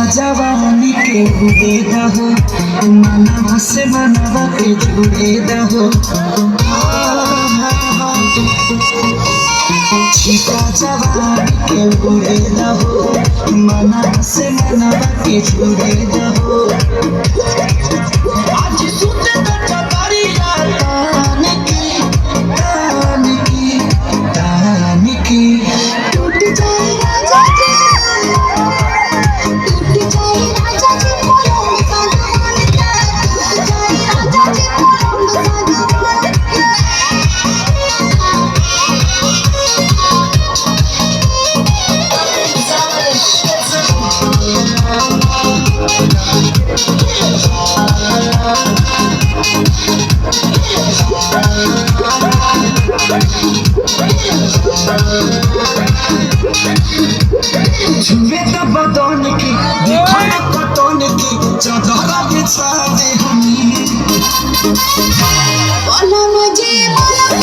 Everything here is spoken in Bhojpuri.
जवानी के उड़े दहो मनवा से मनवा के जुड़े दहो छिका जवानी के उड़े दहो मनवा से मनवा के जुड़े दहो आज सुते दटा तारिया तान की टूट जाए राजा जी टूट जाए राजा जी पलंग का दीवान टूट जाए राजा जी पलंग का दीवान छुए तो बदन की देखो ना कटन की चादर बिछा दे हमी पलंग जी पलंग